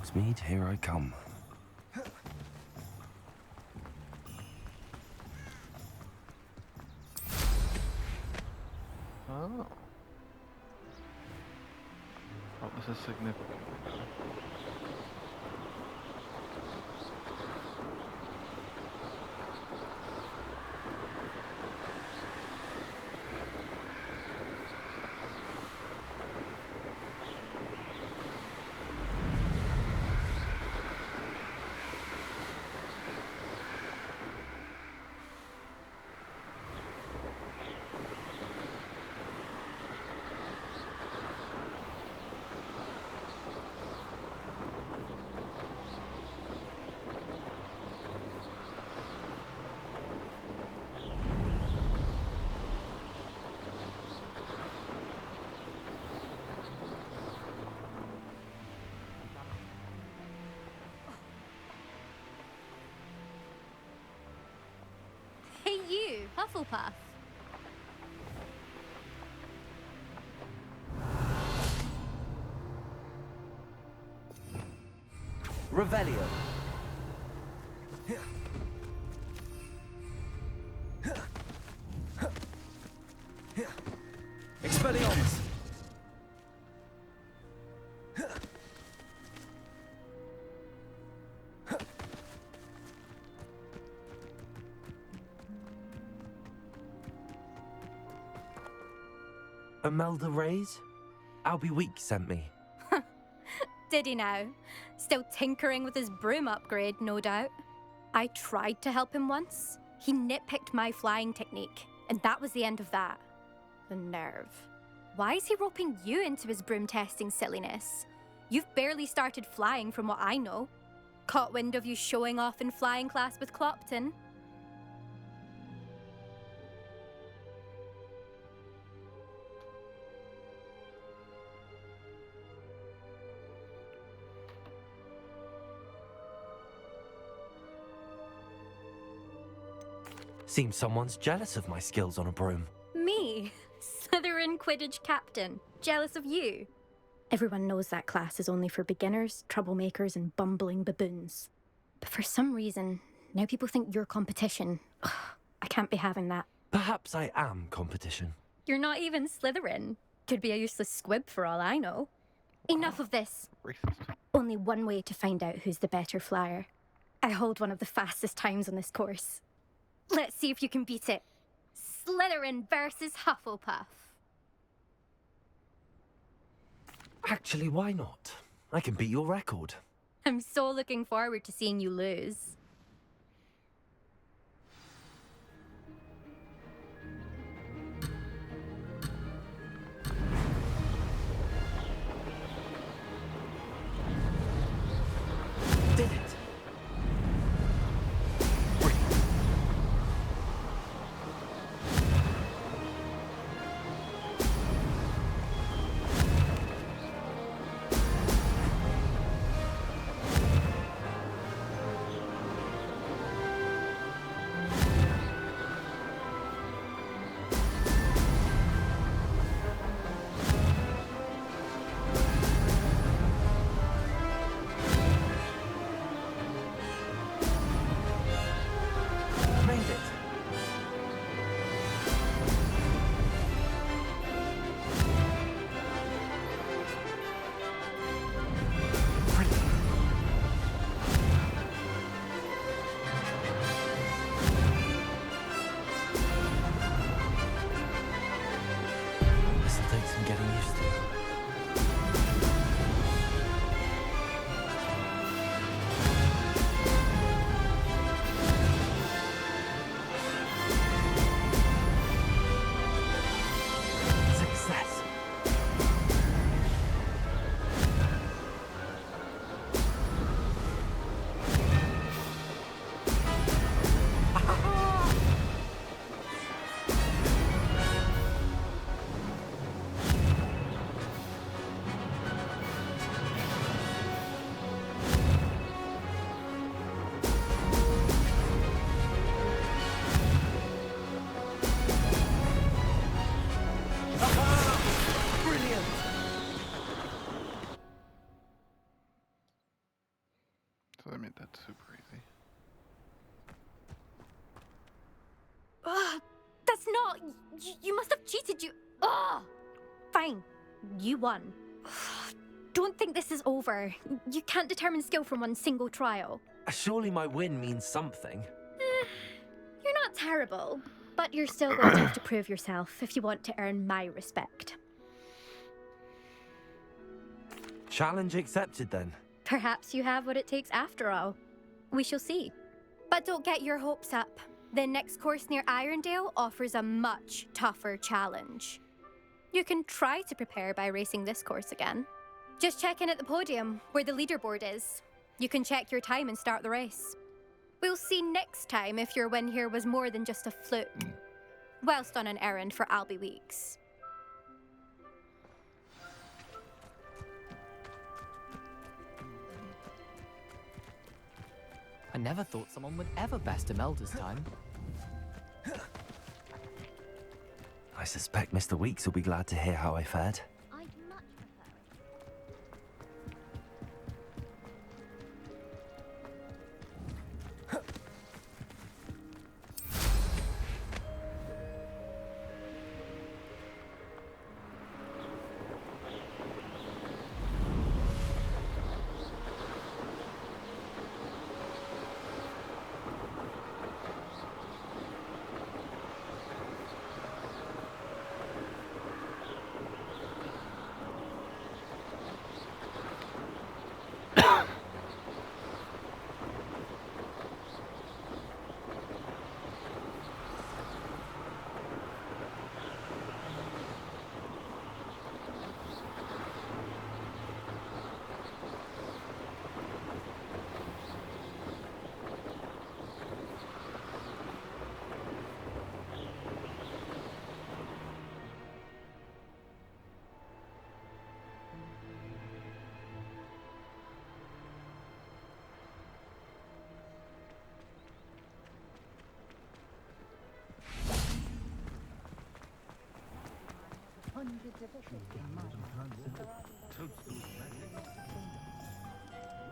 Hogsmeade, here I come. Oh. Oh, this is significant. Hey you, Hufflepuff. Revelio. Expelliarmus. Imelda Reyes? Albie Week sent me. Did he now? Still tinkering with his broom upgrade, no doubt. I tried to help him once. He nitpicked my flying technique, and that was the end of that. The nerve. Why is he roping you into his broom testing silliness? You've barely started flying from what I know. Caught wind of you showing off in flying class with Clopton. Seems someone's jealous of my skills on a broom. Me? Slytherin Quidditch captain. Jealous of you? Everyone knows that class is only for beginners, troublemakers, and bumbling baboons. But for some reason, now people think you're competition. Ugh, I can't be having that. Perhaps I am competition. You're not even Slytherin. Could be a useless squib for all I know. Enough of this. Racist. Only one way to find out who's the better flyer. I hold one of the fastest times on this course. Let's see if you can beat it. Slytherin versus Hufflepuff. Actually, why not? I can beat your record. I'm so looking forward to seeing you lose. Did it! Oh, you must have cheated, you. Oh! Fine. You won. Don't think this is over. You can't determine skill from one single trial. Surely my win means something. You're not terrible, but you're still going to have to prove yourself if you want to earn my respect. Challenge accepted then. Perhaps you have what it takes after all. We shall see. But don't get your hopes up. The next course near Irondale offers a much tougher challenge. You can try to prepare by racing this course again. Just check in at the podium, where the leaderboard is. You can check your time and start the race. We'll see next time if your win here was more than just a fluke. Whilst on an errand for Albie Weeks. I never thought someone would ever best Imelda's time. I suspect Mr. Weeks will be glad to hear how I fared. I'd much prefer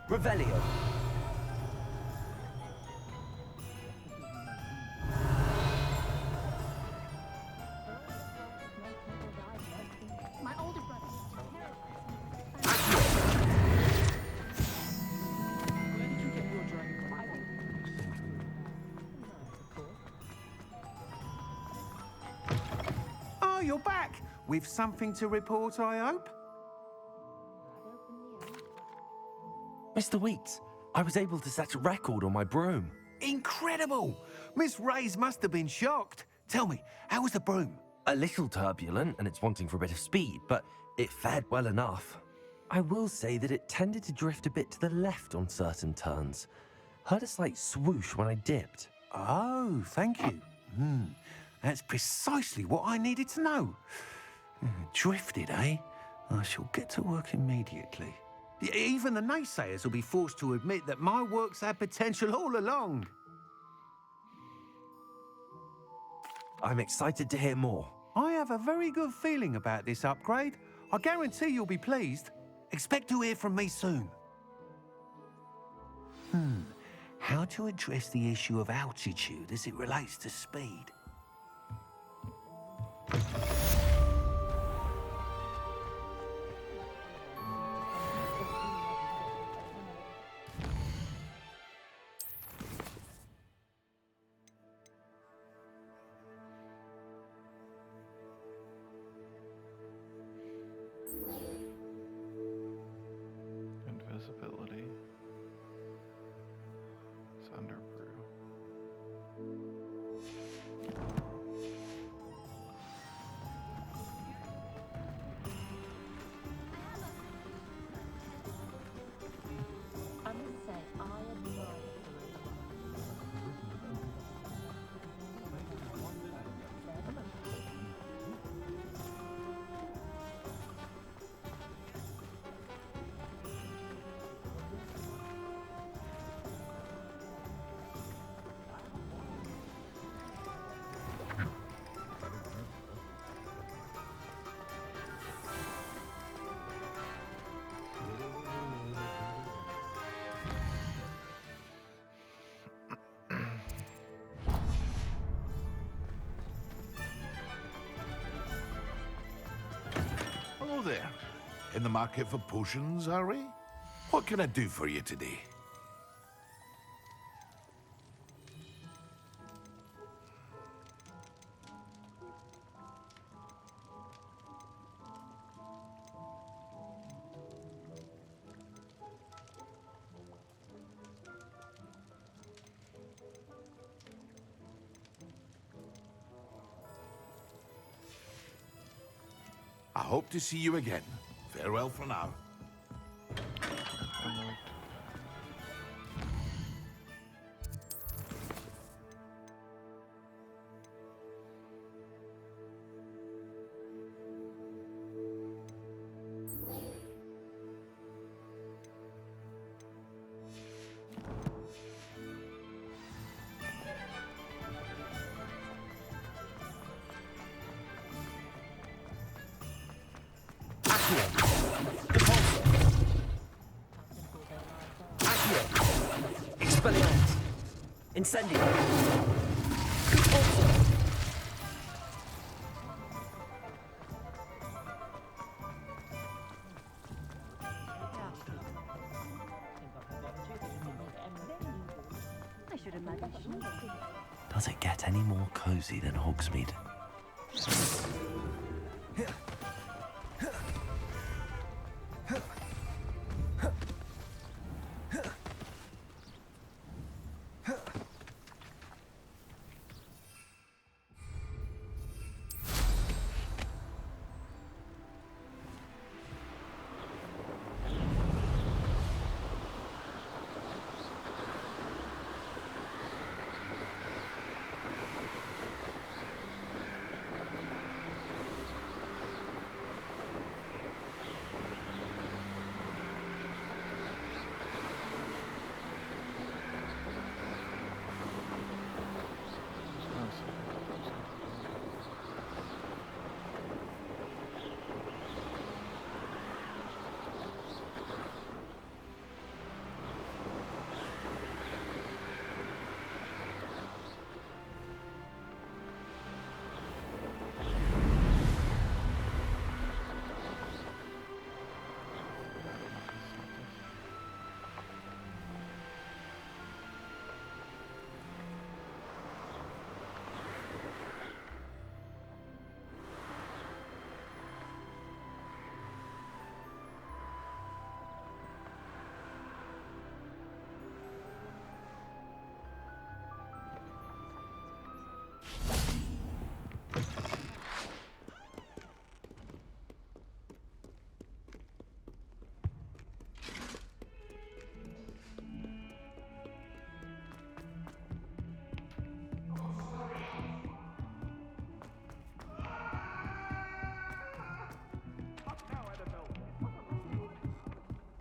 Revelio. my older brother. Oh, you're back! With something to report, I hope? Mr. Weeks, I was able to set a record on my broom. Incredible! Miss Ray's must have been shocked. Tell me, how was the broom? A little turbulent and it's wanting for a bit of speed, but it fared well enough. I will say that it tended to drift a bit to the left on certain turns. Heard a slight swoosh when I dipped. Oh, thank you. That's precisely what I needed to know. Drifted, eh? I shall get to work immediately. Even the naysayers will be forced to admit that my work's had potential all along. I'm excited to hear more. I have a very good feeling about this upgrade. I guarantee you'll be pleased. Expect to hear from me soon. How to address the issue of altitude as it relates to speed? Invisibility. Thunder brew. Hello there. In the market for potions, are we? What can I do for you today? I hope to see you again. Farewell for now. Expelliarmus! Incendio! I should imagine she would. Does it get any more cozy than Hogsmeade?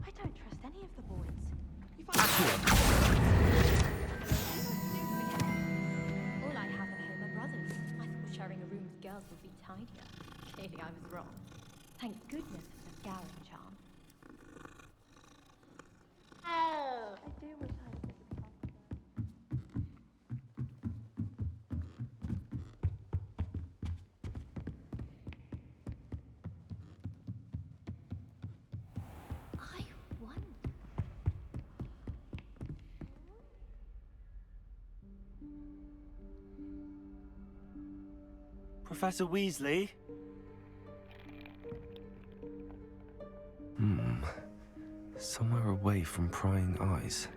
I don't trust any of the boys. All I have at home are brothers. I thought sharing a room with girls would be tidier. Clearly I was wrong. Thank goodness for the scouring charm. Oh! I do wish I had a bit of confidence. I wonder. Professor Weasley? Somewhere away from prying eyes.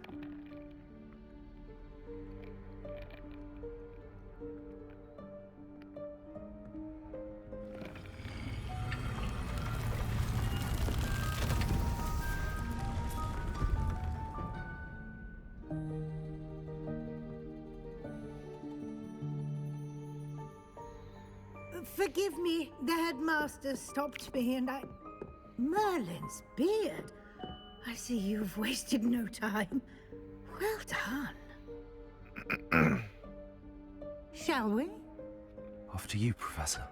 Forgive me, the headmaster stopped me and I... Merlin's beard. I see you've wasted no time. Well done. Shall we? Off to you, Professor.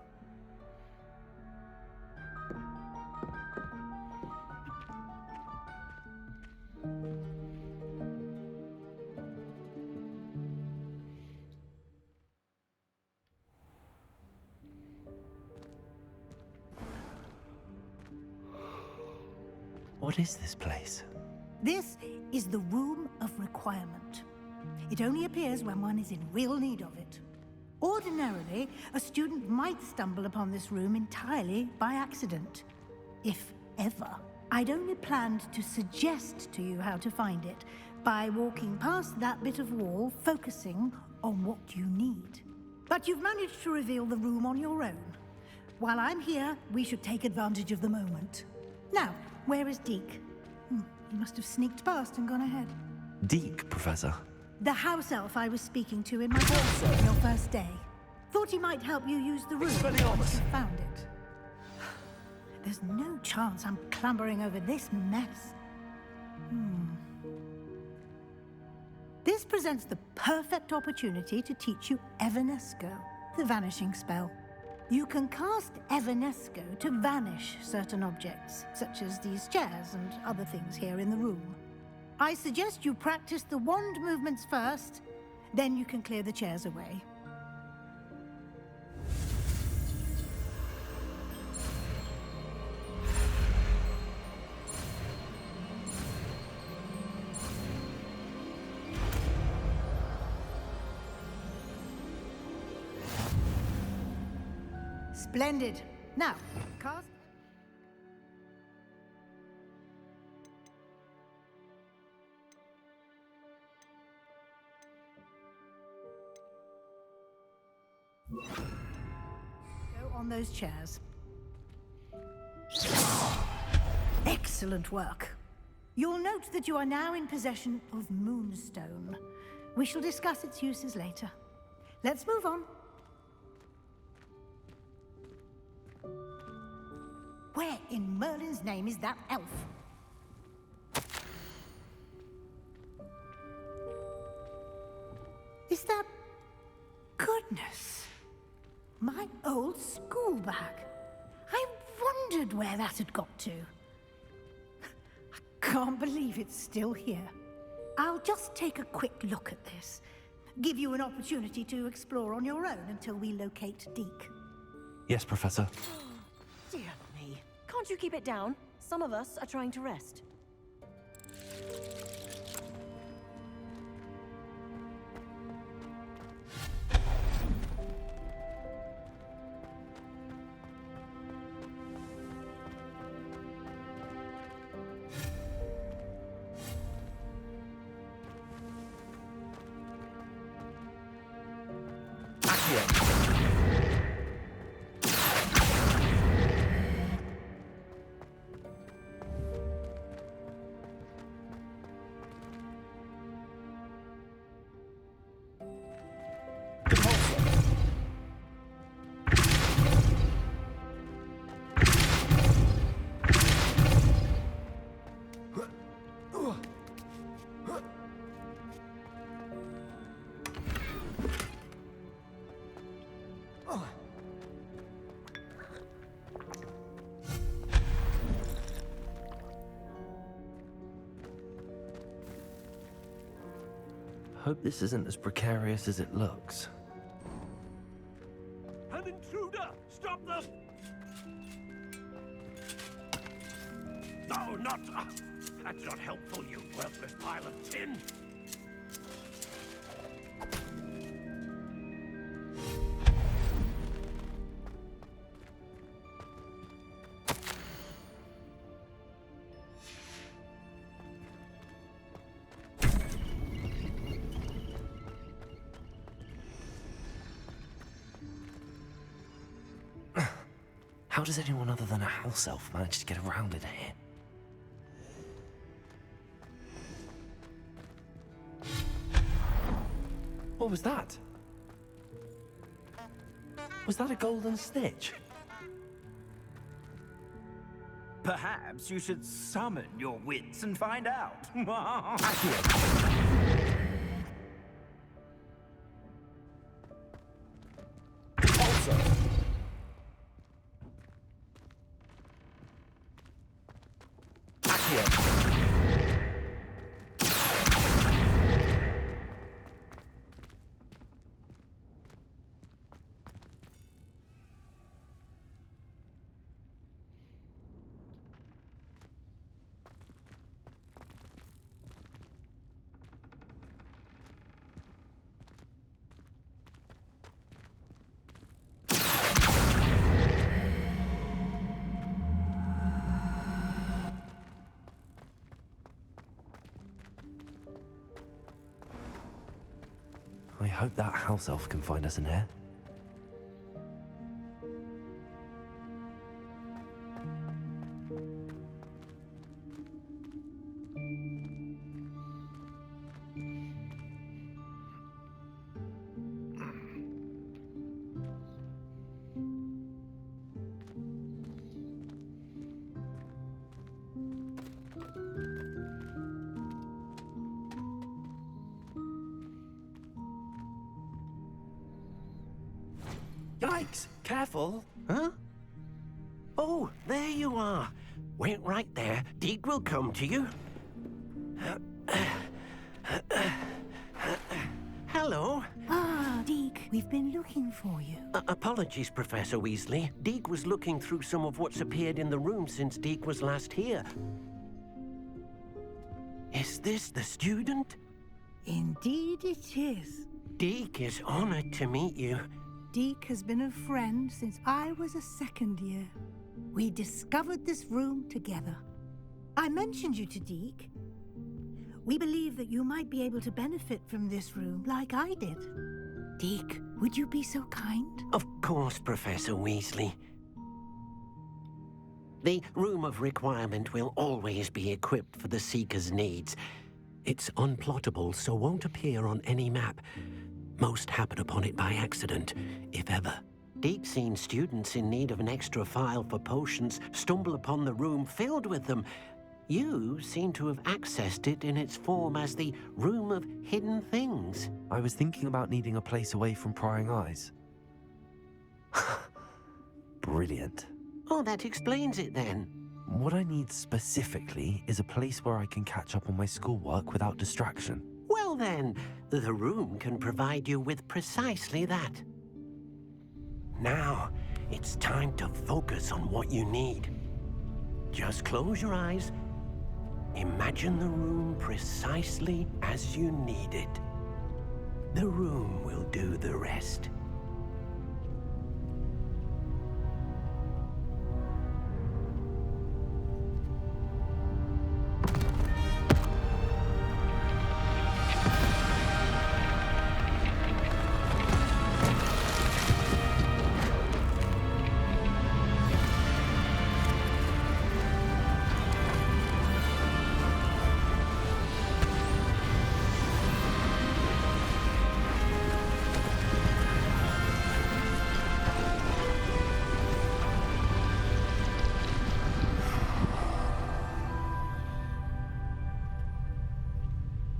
What is this place? This is the Room of Requirement. It only appears when one is in real need of it. Ordinarily, a student might stumble upon this room entirely by accident, if ever. I'd only planned to suggest to you how to find it by walking past that bit of wall, focusing on what you need. But you've managed to reveal the room on your own. While I'm here, we should take advantage of the moment. Now, where is Deke? He must have sneaked past and gone ahead. Deke, Professor. The house elf I was speaking to in my house on your first day. Thought he might help you use the room once you found it. There's no chance I'm clambering over this mess. This presents the perfect opportunity to teach you Evanesco, the vanishing spell. You can cast Evanesco to vanish certain objects, such as these chairs and other things here in the room. I suggest you practice the wand movements first, then you can clear the chairs away. Splendid. Now, cast... Go on those chairs. Excellent work. You'll note that you are now in possession of Moonstone. We shall discuss its uses later. Let's move on. Where in Merlin's name is that elf? Is that... Goodness! My old school bag. I wondered where that had got to. I can't believe it's still here. I'll just take a quick look at this. Give you an opportunity to explore on your own until we locate Deke. Yes, Professor. Dear me. Can't you keep it down? Some of us are trying to rest. Hope this isn't as precarious as it looks. An intruder! Stop them! No, not... that's not helpful, you worthless pile of tin! How does anyone other than a house elf manage to get around in here? What was that? Was that a golden snitch? Perhaps you should summon your wits and find out. hope that house elf can find us in here. Yikes! Careful! Huh? Oh, there you are. Wait right there. Deke will come to you. Hello. Ah, Deke, we've been looking for you. Apologies, Professor Weasley. Deke was looking through some of what's appeared in the room since Deke was last here. Is this the student? Indeed it is. Deke is honored to meet you. Deke has been a friend since I was a second year. We discovered this room together. I mentioned you to Deke. We believe that you might be able to benefit from this room like I did. Deke, would you be so kind? Of course, Professor Weasley. The Room of Requirement will always be equipped for the Seeker's needs. It's unplottable, so won't appear on any map. Most happen upon it by accident, if ever. Deke's seen students in need of an extra file for potions stumble upon the room filled with them. You seem to have accessed it in its form as the Room of Hidden Things. I was thinking about needing a place away from prying eyes. Brilliant. Oh, that explains it then. What I need specifically is a place where I can catch up on my schoolwork without distraction. Well then, the room can provide you with precisely that. Now, it's time to focus on what you need. Just close your eyes. Imagine the room precisely as you need it. The room will do the rest.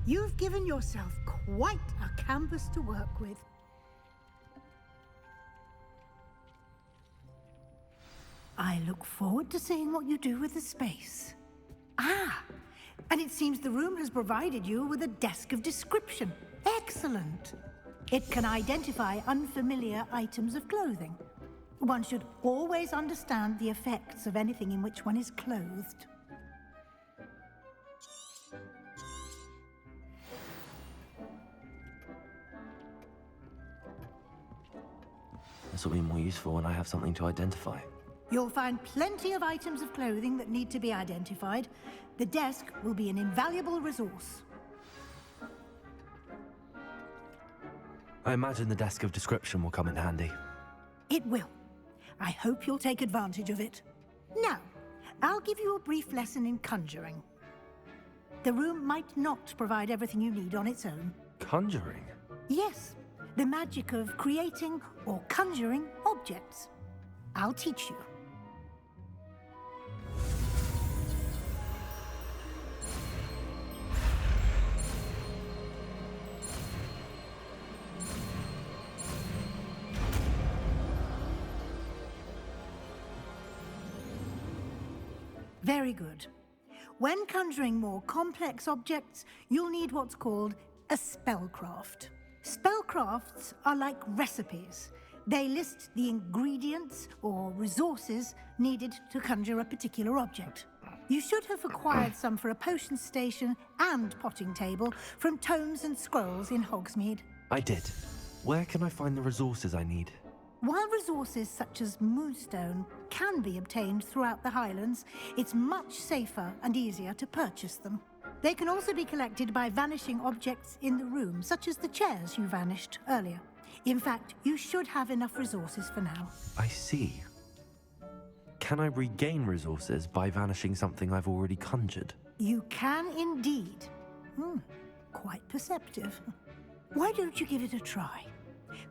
You've given yourself quite a canvas to work with. I look forward to seeing what you do with the space. Ah, and it seems the room has provided you with a desk of description. Excellent. It can identify unfamiliar items of clothing. One should always understand the effects of anything in which one is clothed. This will be more useful when I have something to identify. You'll find plenty of items of clothing that need to be identified. The desk will be an invaluable resource. I imagine the desk of description will come in handy. It will. I hope you'll take advantage of it. Now, I'll give you a brief lesson in conjuring. The room might not provide everything you need on its own. Conjuring? Yes, the magic of creating or conjuring objects. I'll teach you. Very good. When conjuring more complex objects, you'll need what's called a spellcraft. Spellcrafts are like recipes. They list the ingredients or resources needed to conjure a particular object. You should have acquired some for a potion station and potting table from tomes and scrolls in Hogsmeade. I did. Where can I find the resources I need? While resources such as moonstone can be obtained throughout the Highlands, it's much safer and easier to purchase them. They can also be collected by vanishing objects in the room, such as the chairs you vanished earlier. In fact, you should have enough resources for now. I see. Can I regain resources by vanishing something I've already conjured? You can indeed. Quite perceptive. Why don't you give it a try?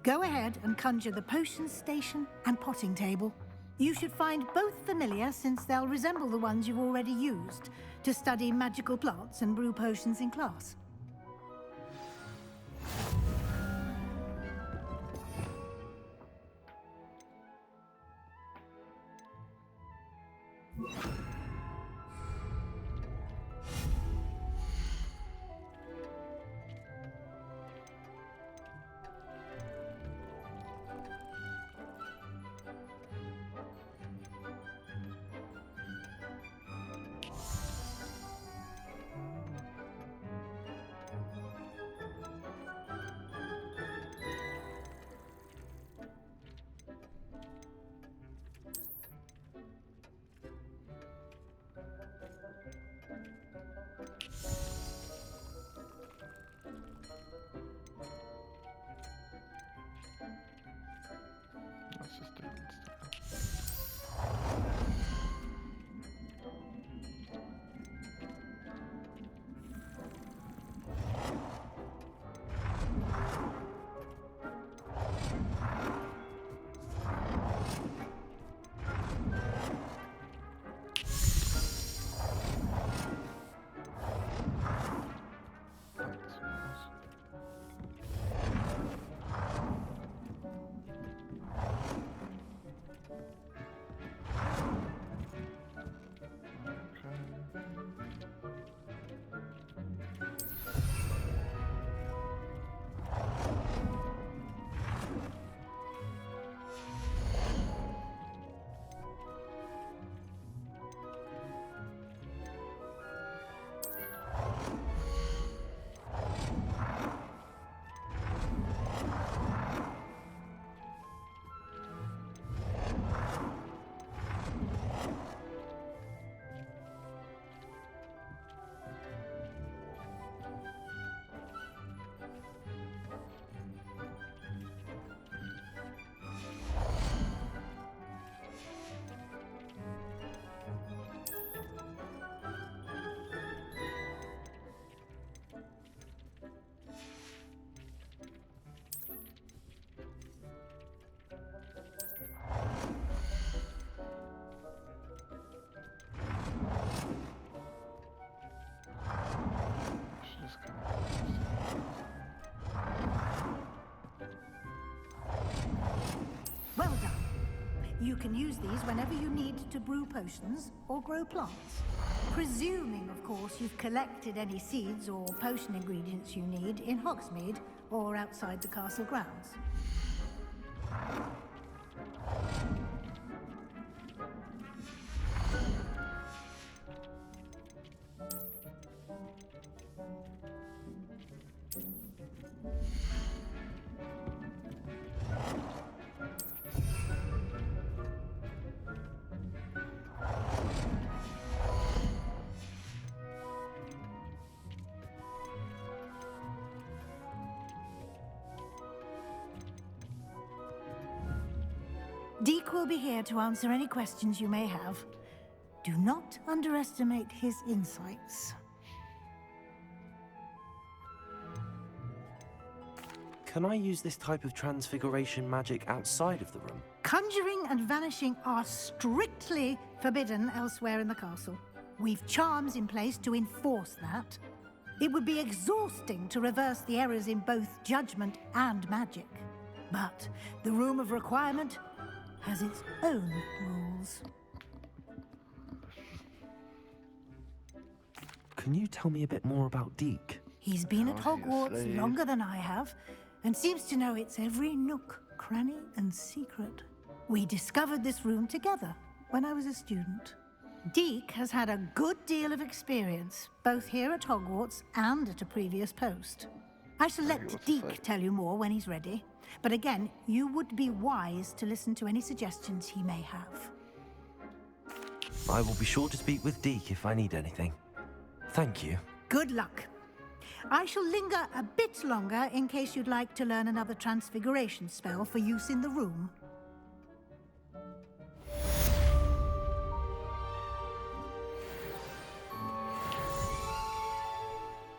Go ahead and conjure the potions station and potting table. You should find both familiar, since they'll resemble the ones you've already used to study magical plants and brew potions in class. That's just different stuff. Well done. You can use these whenever you need to brew potions or grow plants. Presuming, of course, you've collected any seeds or potion ingredients you need in Hogsmeade or outside the castle grounds. Deke will be here to answer any questions you may have. Do not underestimate his insights. Can I use this type of transfiguration magic outside of the room? Conjuring and vanishing are strictly forbidden elsewhere in the castle. We've charms in place to enforce that. It would be exhausting to reverse the errors in both judgment and magic. But the Room of Requirement has its own rules. Can you tell me a bit more about Deke? He's been at Hogwarts Obviously. longer than I have, and seems to know its every nook, cranny, and secret. We discovered this room together when I was a student. Deke has had a good deal of experience, both here at Hogwarts and at a previous post. I shall let what's the Deke fight? tell you more when he's ready, but again, you would be wise to listen to any suggestions he may have. I will be sure to speak with Deke if I need anything. Thank you. Good luck. I shall linger a bit longer in case you'd like to learn another transfiguration spell for use in the room.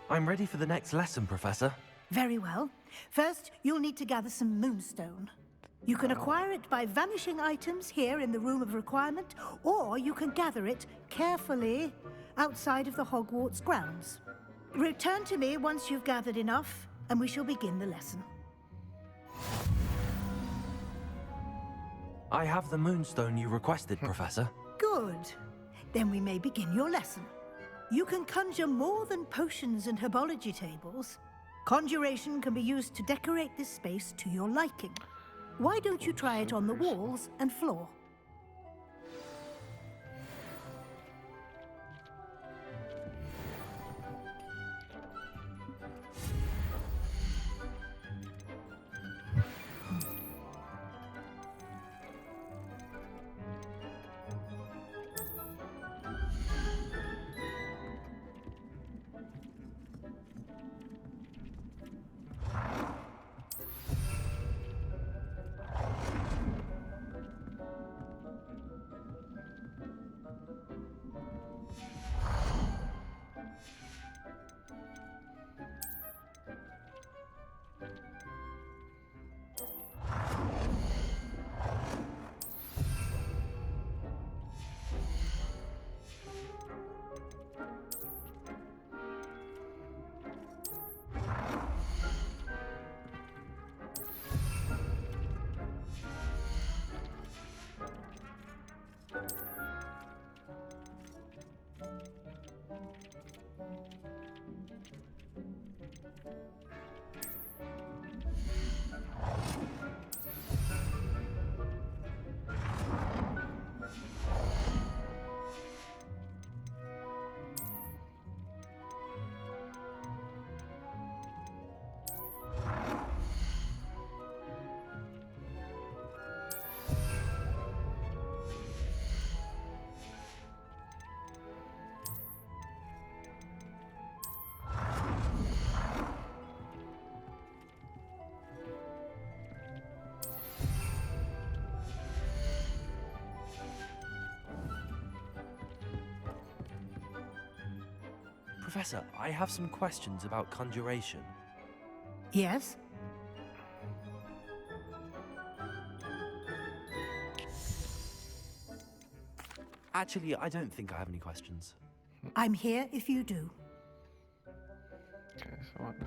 I'm ready for the next lesson, Professor. Very well. First, you'll need to gather some moonstone. You can acquire it by vanishing items here in the Room of Requirement, or you can gather it carefully outside of the Hogwarts grounds. Return to me once you've gathered enough, and we shall begin the lesson. I have the moonstone you requested, Professor. Good. Then we may begin your lesson. You can conjure more than potions and herbology tables. Conjuration can be used to decorate this space to your liking. Why don't you try it on the walls and floor? Professor, I have some questions about conjuration. Yes? Actually, I don't think I have any questions. I'm here if you do. Okay, so what now?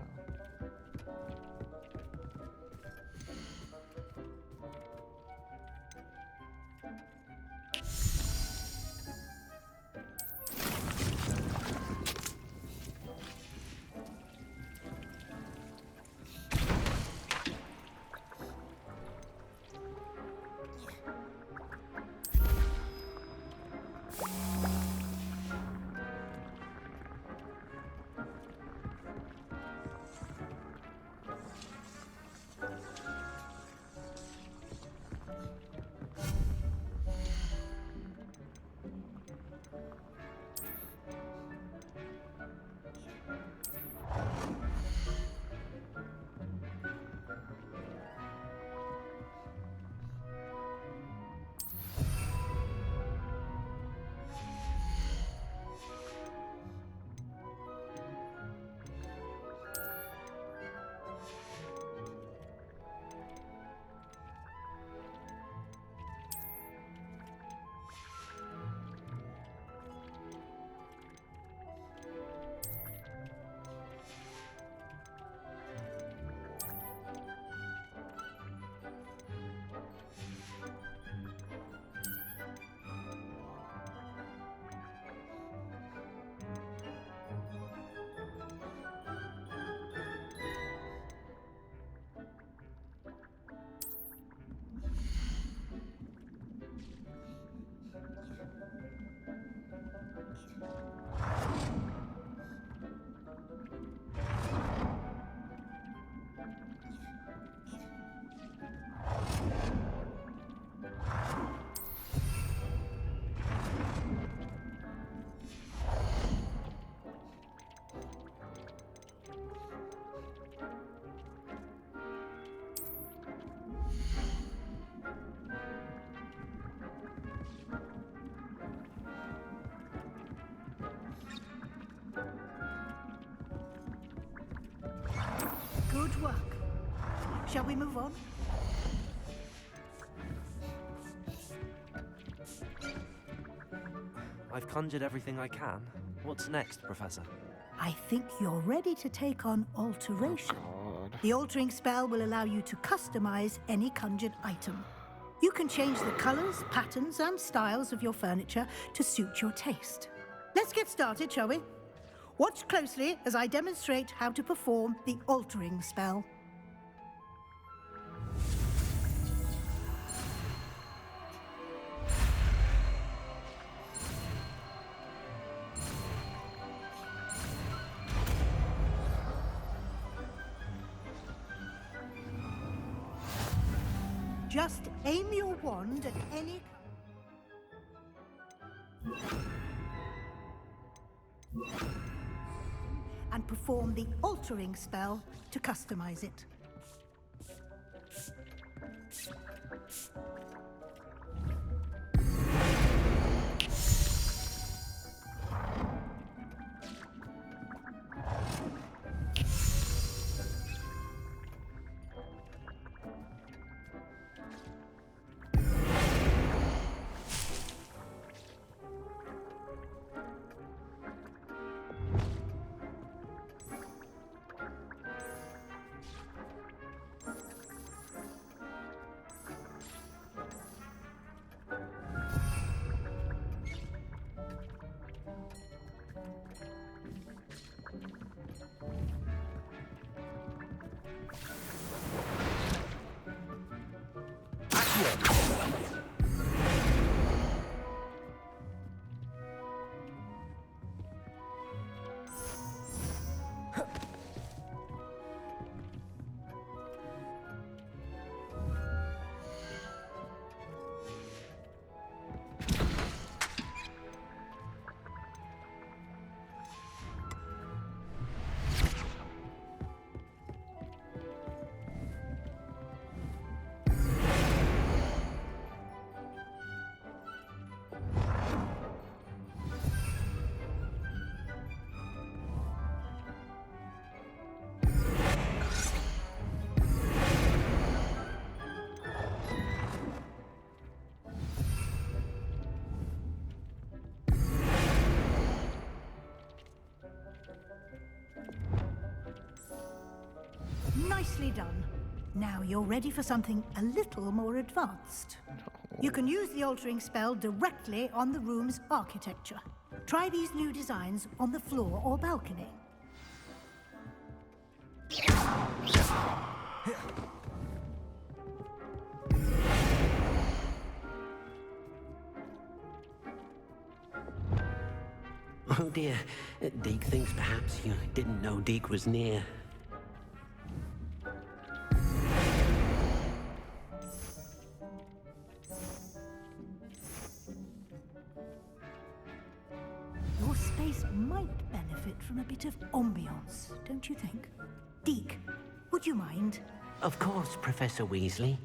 shall we move on? I've conjured everything I can. What's next, Professor? I think you're ready to take on alteration. God. The altering spell will allow you to customize any conjured item. You can change the colors, patterns, and styles of your furniture to suit your taste. Let's get started, shall we? Watch closely as I demonstrate how to perform the altering spell. Just aim your wand at any... and perform the altering spell to customize it. Nicely done. Now you're ready for something a little more advanced. You can use the altering spell directly on the room's architecture. Try these new designs on the floor or balcony. Oh dear, Deke thinks perhaps you didn't know Deke was near. Your space might benefit from a bit of ambiance, don't you think? Deke, would you mind? Of course, Professor Weasley.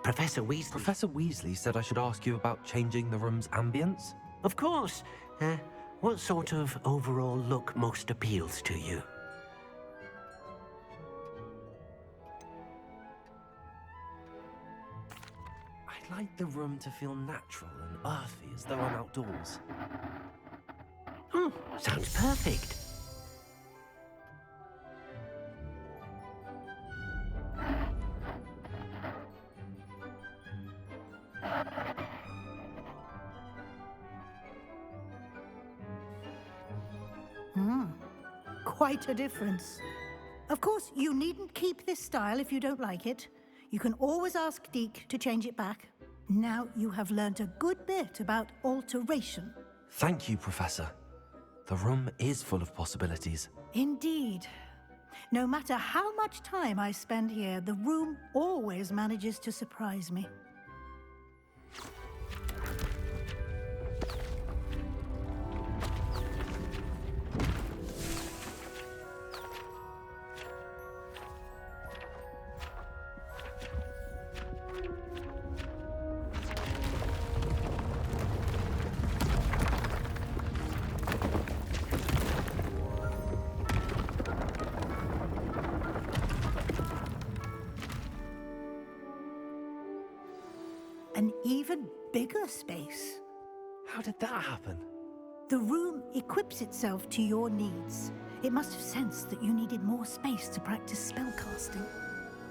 Professor Weasley. Professor Weasley said I should ask you about changing the room's ambience. Of course. What sort of overall look most appeals to you? I'd like the room to feel natural and earthy, as though I'm outdoors. Oh, sounds perfect. Quite a difference. Of course, you needn't keep this style if you don't like it. You can always ask Deke to change it back. Now you have learnt a good bit about alteration. Thank you, Professor. The room is full of possibilities. Indeed. No matter how much time I spend here, the room always manages to surprise me. an even bigger space. How did that happen? The room equips itself to your needs. It must have sensed that you needed more space to practice spellcasting.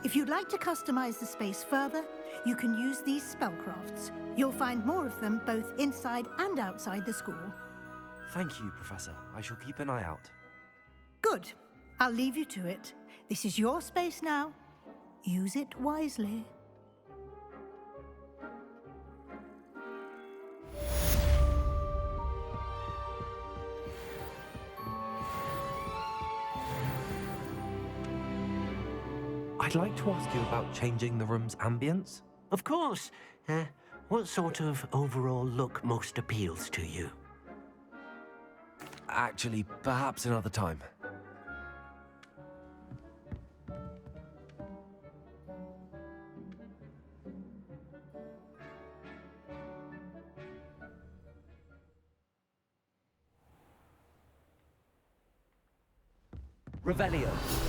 If you'd like to customize the space further, you can use these spellcrafts. You'll find more of them both inside and outside the school. Thank you, Professor. I shall keep an eye out. Good. I'll leave you to it. This is your space now. Use it wisely. I'd like to ask you about changing the room's ambience. Of course. What sort of overall look most appeals to you? Actually, perhaps another time. Revelio.